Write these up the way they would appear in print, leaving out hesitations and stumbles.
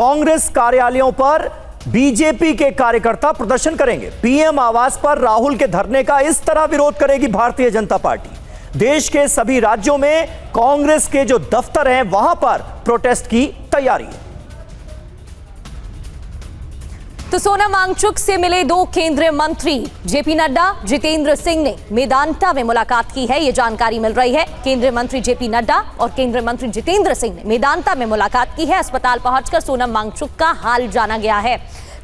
कांग्रेस कार्यालयों पर बीजेपी के कार्यकर्ता प्रदर्शन करेंगे। पीएम आवास पर राहुल के धरने का इस तरह विरोध करेगी भारतीय जनता पार्टी। देश के सभी राज्यों में कांग्रेस के जो दफ्तर हैं वहां पर प्रोटेस्ट की तैयारी है। तो सोनम वांगचुक से मिले दो केंद्रीय मंत्री जेपी नड्डा, जितेंद्र सिंह ने मेदांता में मुलाकात की है, ये जानकारी मिल रही है। केंद्रीय मंत्री जेपी नड्डा और केंद्रीय मंत्री जितेंद्र सिंह ने मेदांता में मुलाकात की है। अस्पताल पहुंचकर सोनम वांगचुक का हाल जाना गया है।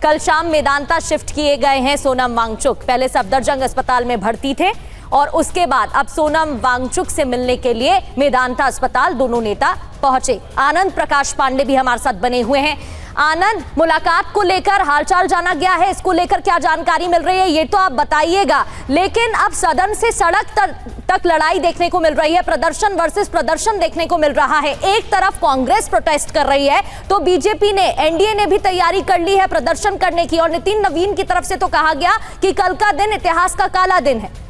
कल शाम मेदांता शिफ्ट किए गए हैं सोनम वांगचुक। पहले सफदरजंग अस्पताल में भर्ती थे और उसके बाद अब सोनम वांगचुक से मिलने के लिए मेदांता अस्पताल दोनों नेता पहुंचे। आनंद प्रकाश पांडे भी हमारे साथ बने हुए हैं। आनंद, मुलाकात को लेकर हालचाल जाना गया है, इसको लेकर क्या जानकारी मिल रही है ये तो आप बताइएगा। लेकिन अब सदन से सड़क तक लड़ाई देखने को मिल रही है, प्रदर्शन वर्सेस प्रदर्शन देखने को मिल रहा है। एक तरफ कांग्रेस प्रोटेस्ट कर रही है तो बीजेपी ने, एनडीए ने भी तैयारी कर ली है प्रदर्शन करने की। और नितिन नवीन की तरफ से तो कहा गया कि कल का दिन इतिहास का काला दिन है।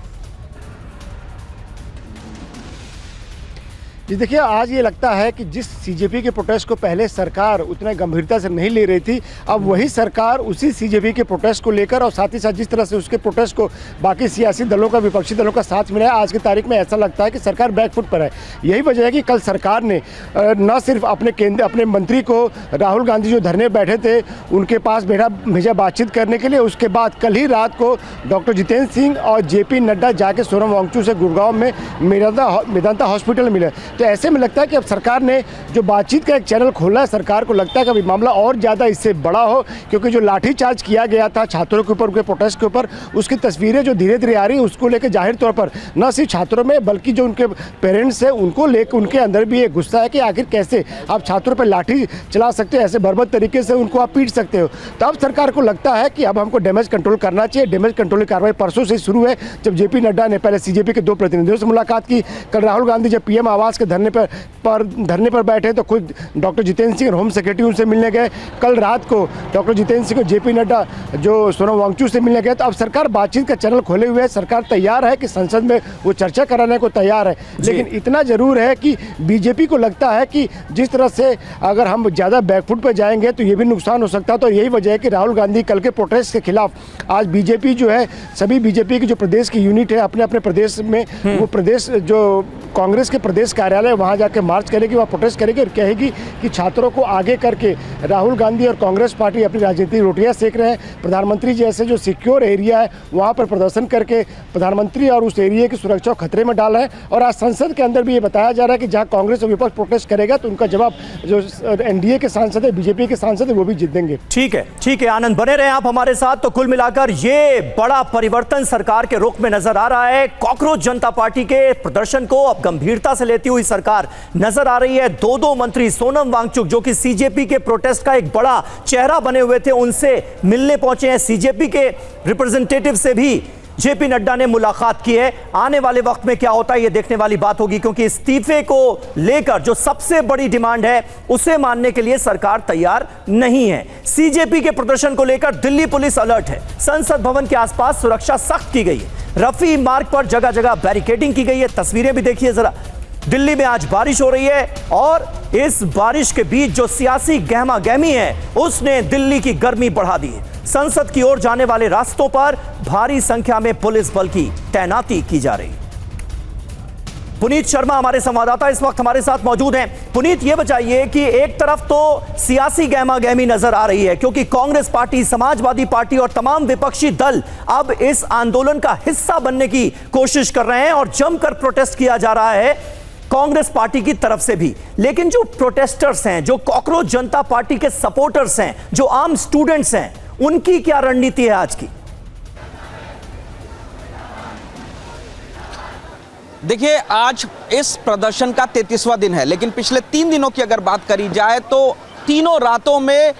जी देखिए, आज ये लगता है कि जिस सीजेपी के प्रोटेस्ट को पहले सरकार उतने गंभीरता से नहीं ले रही थी, अब वही सरकार उसी सीजेपी के प्रोटेस्ट को लेकर और साथ ही साथ जिस तरह से उसके प्रोटेस्ट को बाकी सियासी दलों का, विपक्षी दलों का साथ मिला है, आज की तारीख में ऐसा लगता है कि सरकार बैकफुट पर है। यही वजह है कि कल सरकार ने न सिर्फ अपने मंत्री को, राहुल गांधी जो धरने बैठे थे उनके पास भेजा बातचीत करने के लिए, उसके बाद कल ही रात को डॉक्टर जितेंद्र सिंह और जेपी नड्डा जाके सोनम वांगचुक से गुड़गांव में मेदांता हॉस्पिटल मिले। तो ऐसे में लगता है कि अब सरकार ने जो बातचीत का एक चैनल खोला है, सरकार को लगता है कि अभी मामला और ज़्यादा इससे बड़ा हो, क्योंकि जो लाठीचार्ज किया गया था छात्रों के ऊपर, उनके प्रोटेस्ट के ऊपर, उसकी तस्वीरें जो धीरे धीरे आ रही है, उसको लेकर जाहिर तौर पर न सिर्फ छात्रों में बल्कि जो उनके पेरेंट्स हैं उनको लेकर उनके अंदर भी एक गुस्सा है कि आखिर कैसे आप छात्रों पर लाठी चला सकते हो, ऐसे बर्बर तरीके से उनको आप पीट सकते हो। तो अब सरकार को लगता है कि अब हमको डैमेज कंट्रोल करना चाहिए। डैमेज कंट्रोल की कार्रवाई परसों से शुरू है, जब जेपी नड्डा ने पहले सीजेपी के दो प्रतिनिधियों से मुलाकात की। कल राहुल गांधी जब पीएम आवास के धरने पर बैठे तो खुद डॉक्टर जितेंद्र सिंह और होम सेक्रेटरी उनसे मिलने गए। कल रात को डॉक्टर जितेंद्र सिंह और जेपी नड्डा जो सोनम वांगचुक से मिलने गए। तो अब सरकार बातचीत का चैनल खोले हुए है, सरकार तैयार है कि संसद में वो चर्चा कराने को तैयार है। लेकिन इतना जरूर है कि बीजेपी को लगता है कि जिस तरह से अगर हम ज़्यादा बैकफुट पर जाएंगे तो ये भी नुकसान हो सकता है। तो यही वजह है कि राहुल गांधी कल के प्रोटेस्ट के खिलाफ आज बीजेपी जो है, सभी बीजेपी की जो प्रदेश की यूनिट है अपने अपने प्रदेश में, वो प्रदेश जो कांग्रेस के प्रदेश कार्यालय वहाँ जाकर मार्च करेगी, वहाँ प्रोटेस्ट करेगी और कहेगी कि छात्रों को आगे करके राहुल गांधी और कांग्रेस पार्टी अपनी राजनीतिक रोटियां सेक रहे हैं। प्रधानमंत्री जैसे जो सिक्योर एरिया है वहाँ पर प्रदर्शन करके प्रधानमंत्री और उस एरिया की सुरक्षा को खतरे में डाल रहे हैं। और आज संसद के अंदर भी ये बताया जा रहा है कि जहाँ कांग्रेस और विपक्ष प्रोटेस्ट करेगा तो उनका जवाब जो एनडीए के सांसद है, बीजेपी के सांसद है, वो भी जीत देंगे। ठीक है आनंद, बने रहे आप हमारे साथ। तो कुल मिलाकर ये बड़ा परिवर्तन सरकार के रुख में नजर आ रहा है। कॉकरोच जनता पार्टी के प्रदर्शन को अब गंभीरता से लेती हुई सरकार नजर आ रही है। दो मंत्री सोनम वांगचुक जो कि सीजेपी के प्रोटेस्ट का एक बड़ा चेहरा बने हुए थे, उनसे मिलने पहुंचे हैं। सीजेपी के रिप्रेजेंटेटिव से भी जेपी नड्डा ने मुलाकात की है। आने वाले वक्त में क्या होता है ये देखने वाली बात होगी, क्योंकि इस्तीफे को लेकर जो सबसे बड़ी डिमांड है उसे मानने के लिए सरकार तैयार नहीं है। सीजेपी के प्रदर्शन को लेकर दिल्ली पुलिस अलर्ट है। संसद भवन के आसपास सुरक्षा सख्त की गई है। रफी मार्ग पर जगह जगह बैरिकेडिंग की गई है। तस्वीरें भी देखिए जरा। दिल्ली में आज बारिश हो रही है और इस बारिश के बीच जो सियासी गहमा गहमी है उसने दिल्ली की गर्मी बढ़ा दी है। संसद की ओर जाने वाले रास्तों पर भारी संख्या में पुलिस बल की तैनाती की जा रही है। पुनीत शर्मा हमारे संवाददाता इस वक्त हमारे साथ मौजूद हैं। पुनीत, ये बताइए कि एक तरफ तो सियासी गहमा गहमी नजर आ रही है क्योंकि कांग्रेस पार्टी, समाजवादी पार्टी और तमाम विपक्षी दल अब इस आंदोलन का हिस्सा बनने की कोशिश कर रहे हैं और जमकर प्रोटेस्ट किया जा रहा है कांग्रेस पार्टी की तरफ से भी। लेकिन जो प्रोटेस्टर्स हैं, जो कॉकरोच जनता पार्टी के सपोर्टर्स हैं, जो आम स्टूडेंट्स हैं, उनकी क्या रणनीति है आज की? देखिए, आज इस प्रदर्शन का 33वां दिन है, लेकिन पिछले 3 दिनों की अगर बात करी जाए तो तीनों रातों में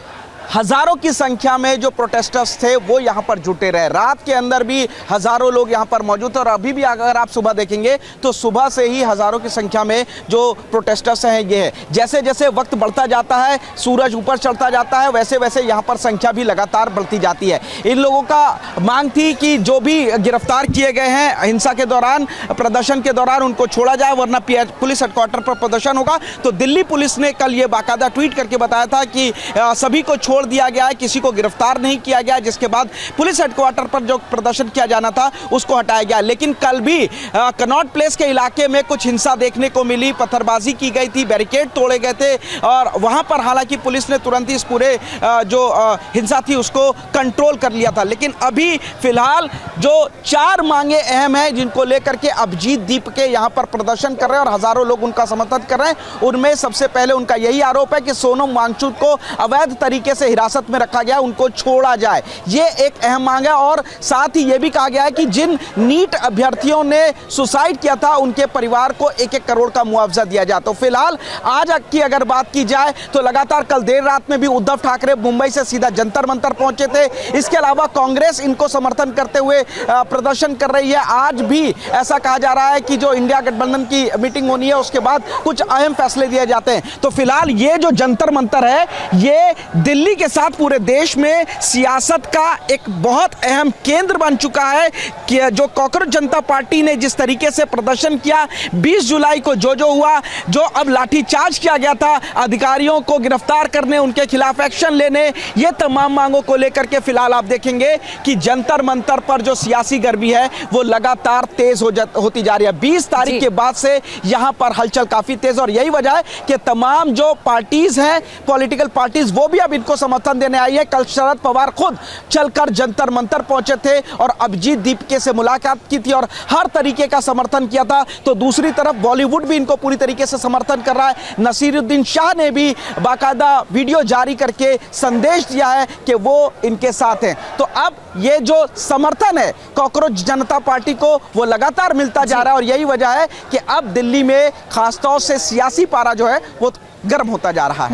हजारों की संख्या में जो प्रोटेस्टर्स थे वो यहाँ पर जुटे रहे। रात के अंदर भी हजारों लोग यहाँ पर मौजूद थे और अभी भी अगर आप सुबह देखेंगे तो सुबह से ही हजारों की संख्या में जो प्रोटेस्टर्स हैं ये है। जैसे जैसे वक्त बढ़ता जाता है, सूरज ऊपर चढ़ता जाता है, वैसे वैसे यहाँ पर संख्या भी लगातार बढ़ती जाती है। इन लोगों का मांग थी कि जो भी गिरफ्तार किए गए हैं हिंसा के दौरान, प्रदर्शन के दौरान, उनको छोड़ा जाए, वरना पुलिस हेडक्वार्टर पर प्रदर्शन होगा। तो दिल्ली पुलिस ने कल ये बाकायदा ट्वीट करके बताया था कि सभी को छोड़ दिया गया है, किसी को गिरफ्तार नहीं किया गया, जिसके बाद पुलिस हेडक्वार्टर पर जो प्रदर्शन किया जाना था उसको हटाया गया। लेकिन कल भी कनॉट प्लेस के इलाके में कुछ हिंसा देखने को मिली, पत्थरबाजी की गई थी, बैरिकेड तोड़े गए थे और वहां पर हालांकि पुलिस ने तुरंत ही इस पूरे जो हिंसा थी उसको कंट्रोल कर लिया था। लेकिन अभी फिलहाल जो 4 मांगे अहम हैं जिनको लेकर के अभिजीत दीप के यहाँ पर प्रदर्शन कर रहे हैं और हजारों लोग उनका समर्थन कर रहे हैं, उनमें सबसे पहले उनका यही आरोप है कि सोनम वांगचुक को अवैध तरीके से हिरासत में रखा गया, उनको छोड़ा जाए। ये एक अहम मांग है और साथ ही ये भी कहा गया है कि जिन नीट अभ्यर्थियों ने सुसाइड किया था उनके परिवार को 1-1 करोड़ का मुआवजा दिया जाए। तो फिलहाल आज की अगर बात की जाए तो लगातार कल देर रात में भी उद्धव ठाकरे मुंबई से सीधा जंतर मंतर पहुंचे थे। इसके अलावा कांग्रेस इनको समर्थन करते हुए प्रदर्शन कर रही है। आज भी ऐसा कहा जा रहा है कि जो इंडिया गठबंधन की मीटिंग होनी है उसके बाद कुछ अहम फैसले दिए जाते हैं। तो फिलहाल ये जो जंतर मंतर है ये दिल्ली के साथ पूरे देश में सियासत का एक बहुत अहम केंद्र बन चुका है कि जो कॉकरोच जनता पार्टी ने जिस तरीके से प्रदर्शन किया 20 जुलाई को जो हुआ, जो अब लाठीचार्ज किया गया था, अधिकारियों को गिरफ्तार करने, उनके खिलाफ एक्शन लेने, ये तमाम मांगों को लेकर के फिलहाल आप देखेंगे कि जंतर मंतर पर जो सियासी गर्मी है वो लगातार तेज होती जा रही है। 20 तारीख के बाद से यहां पर हलचल काफी तेज और यही वजह है कि तमाम जो पार्टीज हैं, पॉलिटिकल पार्टीज, वो भी अब इनको समर्थन देने आई है। कल शरद पवार खुद चलकर जंतर मंतर पहुंचे थे और अभिजीत दीपके से मुलाकात की थी और हर तरीके का समर्थन किया था। तो दूसरी तरफ बॉलीवुड भी इनको पूरी तरीके से समर्थन कर रहा है। नसीरुद्दीन शाह ने भी बाकायदा वीडियो जारी करके संदेश दिया है कि वो इनके साथ हैं। तो अब ये जो समर्थन है कॉकरोच जनता पार्टी को वो लगातार मिलता जा रहा है और यही वजह है कि अब दिल्ली में खासतौर से सियासी पारा जो है वो गर्म होता जा रहा है।